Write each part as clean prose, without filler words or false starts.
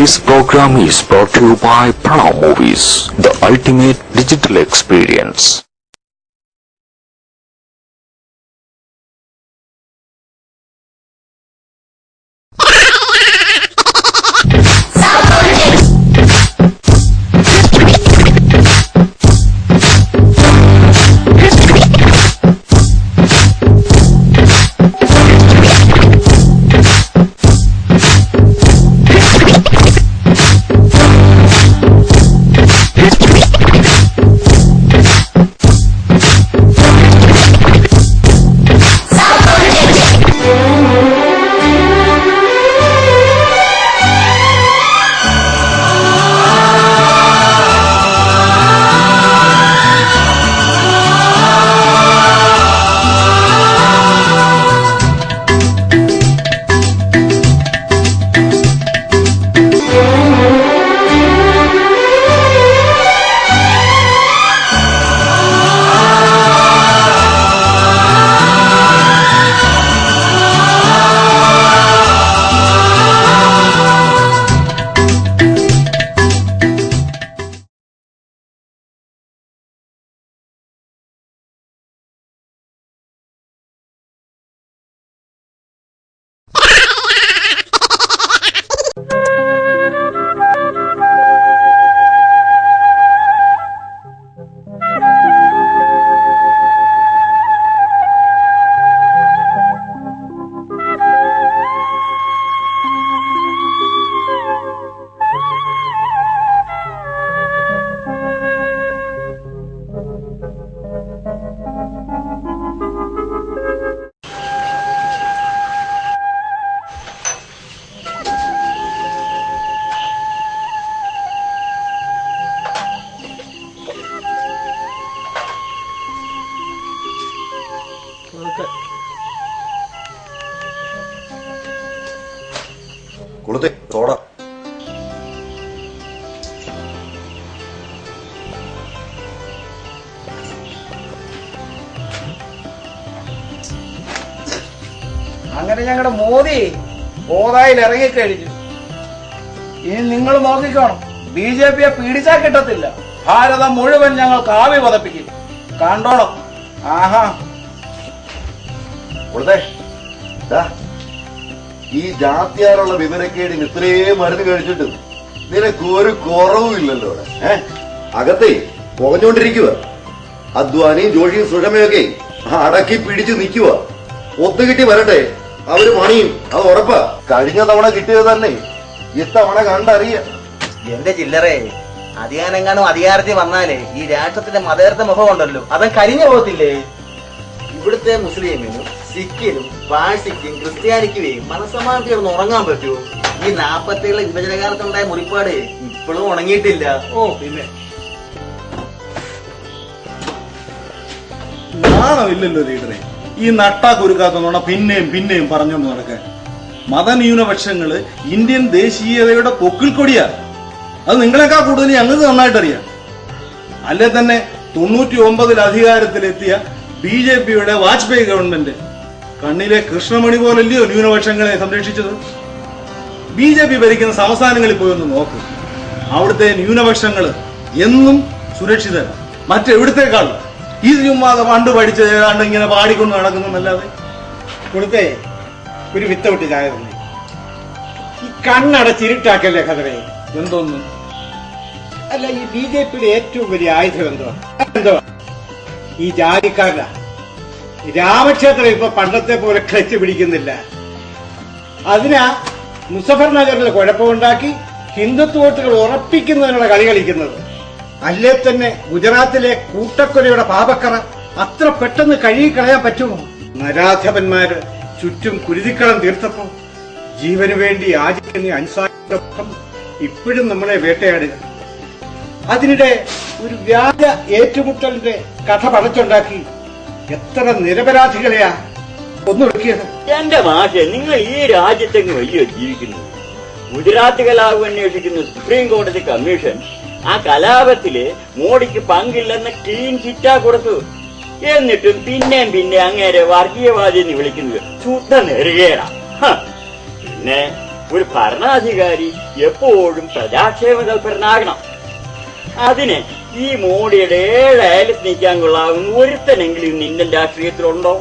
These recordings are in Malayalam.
This program is brought to you by Pranav Movies, the ultimate digital experience. കൊടുത്തേ സോഡ. അങ്ങനെ ഞങ്ങളുടെ മോദി ഓതായിൽ ഇറങ്ങിക്കഴിഞ്ഞു. ഇനി നിങ്ങൾ നോക്കിക്കോണം, BJP പീഡിച്ചാൽ കിട്ടത്തില്ല. ഭാരതം മുഴുവൻ ഞങ്ങൾ കാവ്യ പതപ്പിക്കും. കണ്ടോണം. ആഹാ കൊടുത്തേ. ഈ ജാത്യാറുള്ള വിവരക്കേടിന് ഇത്രയും മരുന്ന് കഴിച്ചിട്ട് നിനക്ക് ഒരു കുറവും ഇല്ലല്ലോ ഇവിടെ. അകത്തെ പുകഞ്ഞോണ്ടിരിക്കുക. അദ്വാനിയും ജോഷിയും സുഷമയൊക്കെ അടക്കി പിടിച്ചു നിൽക്കുക. ഒത്തുകിട്ടി വരട്ടെ അവര് മണിയും. അത് ഉറപ്പാ. കഴിഞ്ഞ തവണ കിട്ടിയത് തന്നെ ഇത്തവണ കണ്ടറിയാം. എന്റെ ചില്ലറേ, അധികാരമെങ്ങാനും അധികാരത്തിൽ വന്നാലേ ഈ രാഷ്ട്രത്തിന്റെ മതേതര മുഖം ഉണ്ടല്ലോ, അത് കരിഞ്ഞു പോകത്തില്ലേ? ഇവിടുത്തെ മുസ്ലിമിനും സിഖിനും പാഴ്സിക്കും ക്രിസ്ത്യാനിക്കുവേയും മനസ്സമാനത്തിൽ ഉറങ്ങാൻ പറ്റുമോ? ഈ 47 വിഭജനകാലത്തുണ്ടായ മുറിപ്പാട് ഇപ്പോഴും ഉണങ്ങിയിട്ടില്ല. പിന്നെ നാണമില്ലല്ലോ ലീഡറെ ഈ നട്ടാ കുരുക്കാത്ത പിന്നെയും പിന്നെയും പറഞ്ഞോണ്ട് നടക്കാൻ. മതന്യൂനപക്ഷങ്ങള് ഇന്ത്യൻ ദേശീയതയുടെ പൊക്കിൽ കൊടിയാ. അത് നിങ്ങളെക്കാൾ കൂടുതൽ ഞങ്ങൾക്ക് നന്നായിട്ടറിയാം. അല്ലെ തന്നെ 99 അധികാരത്തിലെത്തിയ BJPയുടെ വാജ്പേയി ഗവൺമെന്റ് കണ്ണിലെ കൃഷ്ണമണി പോലല്ലയോ ന്യൂനപക്ഷങ്ങളെ സംരക്ഷിച്ചത്? BJP ഭരിക്കുന്ന സംസ്ഥാനങ്ങളിൽ പോയി ഒന്ന് നോക്ക്. അവിടുത്തെ ന്യൂനപക്ഷങ്ങള് എന്നും സുരക്ഷിതരാണ്. മറ്റെവിടത്തേക്കാൾ ഇത് ചുമ്മാതെ പണ്ട് പഠിച്ചത് ഏതാണ്ട് ഇങ്ങനെ പാടിക്കൊണ്ട് നടക്കുന്നല്ലാതെ. കൊടുത്തേ ഒരു വിത്തൗട്ട് ചായ തന്നെ. ഈ കണ്ണടച്ചിരുട്ടാക്കല്ലേ ഖദറേ. എന്തോന്ന്? അല്ല, ഈ BJPയുടെ ഏറ്റവും വലിയ ആയുധം എന്തോ ഈ ജാതിക്കാരനാ. രാമക്ഷേത്രം ഇപ്പൊ പണ്ടത്തെ പോലെ ക്ലച്ച് പിടിക്കുന്നില്ല. അതിനാ മുസഫർ നഗറിൽ കുഴപ്പമുണ്ടാക്കി ഹിന്ദുത്വ വോട്ടുകൾ ഉറപ്പിക്കുന്നതിനുള്ള കളി കളിക്കുന്നത്. അല്ലേ തന്നെ ഗുജറാത്തിലെ കൂട്ടക്കൊലയുടെ പാപക്കറ അത്ര പെട്ടെന്ന് കഴുകിക്കളയാൻ പറ്റുമോ? നരാധപന്മാര് ചുറ്റും കുരുതിക്കളം തീർത്തപ്പോ ജീവന് വേണ്ടി യാചിക്കുന്ന അൻസാരിയുടെ മുഖം ഇപ്പോഴും നമ്മളെ വേട്ടയാടുക. അതിനിടെ ഒരു വ്യാജ ഏറ്റുമുട്ടലിന്റെ കഥ പടച്ചുണ്ടാക്കി എത്ര നിരപരാധികളെയാ ഒന്നൊടുക്കിയത്. എന്റെ മാഷെ, നിങ്ങൾ ഈ രാജ്യത്തെങ്ങ് വലിയ ജീവിക്കുന്നത്. ഗുജറാത്ത് കലാപം അന്വേഷിക്കുന്ന സുപ്രീം കോടതി കമ്മീഷൻ ആ കലാപത്തില് മോഡിക്ക് പങ്കില്ലെന്ന് ക്ലീൻ ചിറ്റാ കൊടുത്തു. എന്നിട്ടും പിന്നെ അങ്ങേരെ വർഗീയവാദി എന്ന് വിളിക്കുന്നത് ശുദ്ധ നെറുകേടാ. പിന്നെ ഒരു ഭരണാധികാരി എപ്പോഴും പ്രജാക്ഷേമ തൽപരനാകണം. അതിന് ഈ മോഡിയുടെ 7 അയലത്ത് നീക്കാൻ കൊള്ളാവുന്ന ഒരുത്തനെങ്കിലും ഇന്ന് ഇന്ത്യൻ രാഷ്ട്രീയത്തിലുണ്ടോ?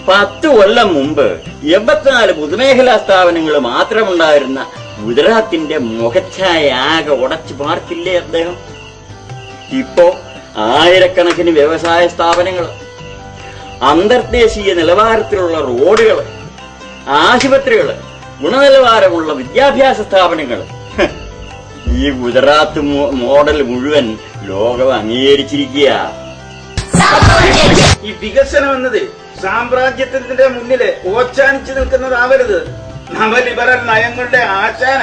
10 കൊല്ലം മുമ്പ് 84 പൊതുമേഖലാ സ്ഥാപനങ്ങൾ മാത്രമുണ്ടായിരുന്ന ഗുജറാത്തിന്റെ മുഖച്ഛായ ആകെ ഉടച്ചു പാർത്തില്ലേ അദ്ദേഹം? ഇപ്പോ ആയിരക്കണക്കിന് വ്യവസായ സ്ഥാപനങ്ങൾ, അന്തർദേശീയ നിലവാരത്തിലുള്ള റോഡുകൾ, ആശുപത്രികൾ, ഗുണനിലവാരമുള്ള വിദ്യാഭ്യാസ സ്ഥാപനങ്ങൾ. ഈ ഗുജറാത്ത് മോഡൽ മുഴുവൻ ലോകം അംഗീകരിച്ചിരിക്കുക. ഈ വികസനം എന്നത് സാമ്രാജ്യത്തിന്റെ മുന്നില് ഓച്ചാനിച്ചു നിൽക്കുന്നതാവരുത്. നവലിബറൽ നയങ്ങളുടെ ആശാന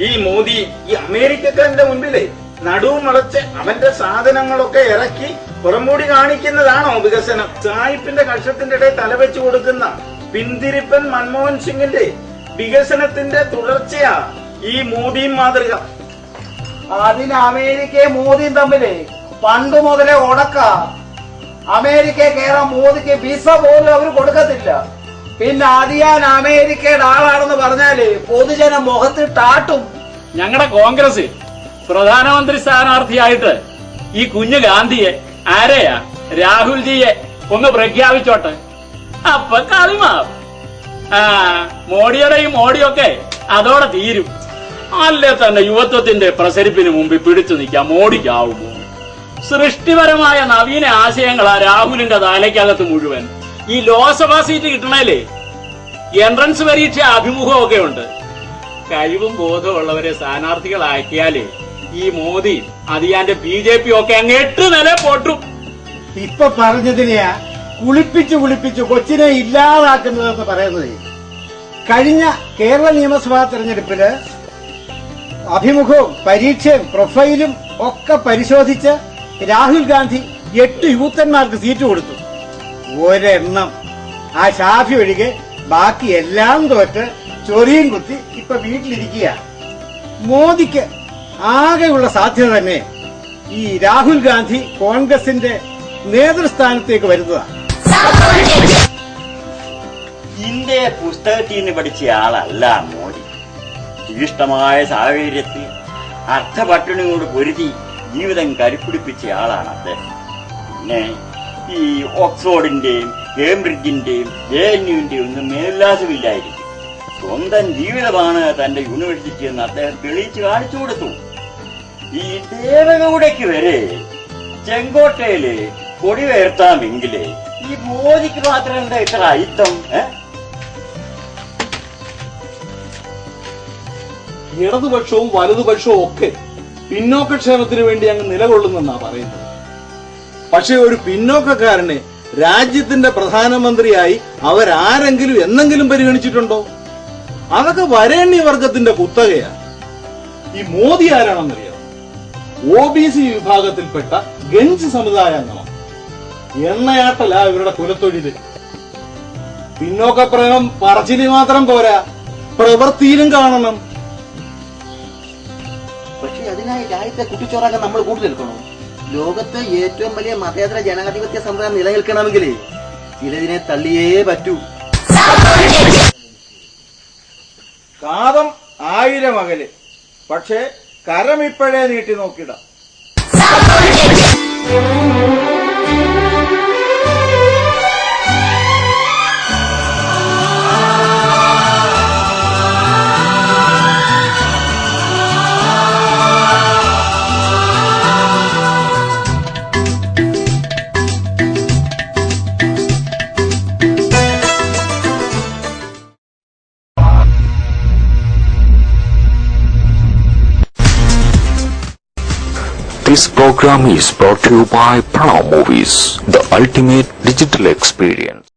ഈ മോദി. ഈ അമേരിക്കക്കാരന്റെ മുൻപില് നടുവും വളച്ച് അവന്റെ സാധനങ്ങളൊക്കെ ഇറക്കി പുറംമൂടി കാണിക്കുന്നതാണോ വികസനം? സായിപ്പിന്റെ കക്ഷത്തിന്റെ ഇടയിൽ തലവെച്ചു കൊടുക്കുന്ന പിന്തിരിപ്പൻ മൻമോഹൻ സിംഗിന്റെ വികസനത്തിന്റെ തുടർച്ചയാ ഈ മോദിയും മാതൃക. അതിന് അമേരിക്കയും മോദിയും തമ്മില് പണ്ട് മുതലേ ഉടക്ക. അമേരിക്ക കയറാൻ മോദിക്ക് വിസ പോലും അവർ കൊടുക്കത്തില്ല. പിന്നെ അതിയാൻ അമേരിക്കയുടെ ആളാണെന്ന് പറഞ്ഞാല് പൊതുജനം മുഖത്ത് ടാട്ടും. ഞങ്ങളുടെ കോൺഗ്രസ് പ്രധാനമന്ത്രി സ്ഥാനാർത്ഥിയായിട്ട് ഈ കുഞ്ഞു ഗാന്ധിയെ ആരെയാ രാഹുൽജിയെ ഒന്ന് പ്രഖ്യാപിച്ചോട്ടെ, അപ്പൊ കളിമാറും. മോഡിയുടെയും മോഡിയൊക്കെ അതോടെ തീരും. അല്ലേ തന്നെ യുവത്വത്തിന്റെ പ്രസരിപ്പിന് മുമ്പിൽ പിടിച്ചു നിൽക്കാൻ മോഡിക്കാവുമോ? സൃഷ്ടിപരമായ നവീന ആശയങ്ങളാ രാഹുലിന്റെ തലയ്ക്കകത്ത് മുഴുവൻ. ഈ ലോക്സഭാ സീറ്റ് കിട്ടണേലേ എൻട്രൻസ് പരീക്ഷ അഭിമുഖമൊക്കെ ഉണ്ട്. കഴിവും ബോധമുള്ളവരെ സ്ഥാനാർത്ഥികളാക്കിയാലേ ഈ മോദി അതിയാന്റെ BJP ഒക്കെ അങ്ങ് 8 നില പൊട്ടും. ഇപ്പൊ പറഞ്ഞതിനെയാ കുളിപ്പിച്ചു കൊച്ചിനെ ഇല്ലാതാക്കുന്നതെന്ന് പറയുന്നത്. കഴിഞ്ഞ കേരള നിയമസഭാ തെരഞ്ഞെടുപ്പില് അഭിമുഖവും പരീക്ഷയും പ്രൊഫൈലും ഒക്കെ പരിശോധിച്ച് രാഹുൽ ഗാന്ധി 8 യൂത്തന്മാർക്ക് സീറ്റ് കൊടുത്തു. ഒരെണ്ണം ആ ഷാഫി ഒഴികെ ബാക്കി എല്ലാം തോറ്റ് ചൊറിയും കുത്തി ഇപ്പൊ വീട്ടിലിരിക്കുക. മോദിക്ക് ആകെയുള്ള സാധ്യത തന്നെ ഈ രാഹുൽ ഗാന്ധി കോൺഗ്രസിന്റെ നേതൃസ്ഥാനത്തേക്ക് വരുന്നതാണ്. ഇന്ത്യയെ പുസ്തകത്തിൽ നിന്ന് പഠിച്ച ആളല്ല മോദി. തീഷ്ണമായ സാഹചര്യത്തിൽ അർത്ഥപട്ടിണിയോട് പൊരുതി ജീവിതം കരുപ്പിടിപ്പിച്ച ആളാണ് അദ്ദേഹം. പിന്നെ ഈ ഓക്സ്ഫോർഡിന്റെയും കേംബ്രിഡ്ജിന്റെയും JNUവിന്റെയും ഒന്നും മേൽവിലാസമില്ലായിരിക്കും. സ്വന്തം ജീവിതമാണ് തന്റെ യൂണിവേഴ്സിറ്റി എന്ന് അദ്ദേഹം തെളിയിച്ച് കാണിച്ചു കൊടുത്തു. ഈ ദേവഗൌഡയ്ക്ക് വരെ ചെങ്കോട്ടയില് കൊടി ഉയർത്താമെങ്കില് ഈ മോദിക്ക് മാത്രം എന്താ ഇത്ര അയിത്തം? ഇടതുപക്ഷവും വലതുപക്ഷവും ഒക്കെ പിന്നോക്കക്ഷേമത്തിന് വേണ്ടി അങ്ങ് നിലകൊള്ളുന്നെന്നാ പറയുന്നത്. പക്ഷെ ഒരു പിന്നോക്കക്കാരനെ രാജ്യത്തിന്റെ പ്രധാനമന്ത്രിയായി അവരാരെങ്കിലും എന്നെങ്കിലും പരിഗണിച്ചിട്ടുണ്ടോ? അതൊക്കെ വരേണ്യവർഗത്തിന്റെ കുത്തകയാ. ഈ മോദി ആരാണെന്നറിയാം? OBC വിഭാഗത്തിൽപ്പെട്ട ഗഞ്ച് സമുദായാംഗമാണ്. എണ്ണയാട്ടല ഇവരുടെ കുലത്തൊഴില്. പിന്നോക്ക പ്രേമം പറച്ചില് മാത്രം പോരാ, പ്രവൃത്തിയിലും കാണണം. പക്ഷെ അതിനായി രാജ്യത്തെ കുട്ടിച്ചോറാക്കാൻ നമ്മൾ കൂട്ടിലെടുക്കണോ? ലോകത്തെ ഏറ്റവും വലിയ മതേതര ജനാധിപത്യ സമുദായം നിലനിൽക്കണമെങ്കിൽ ചിലതിനെ തള്ളിയേ പറ്റൂ. കാതം 1000 അകല്, പക്ഷേ കരം ഇപ്പോഴേ നീട്ടി നോക്കിടാം. This program is brought to you by Pranav Movies, the ultimate digital experience.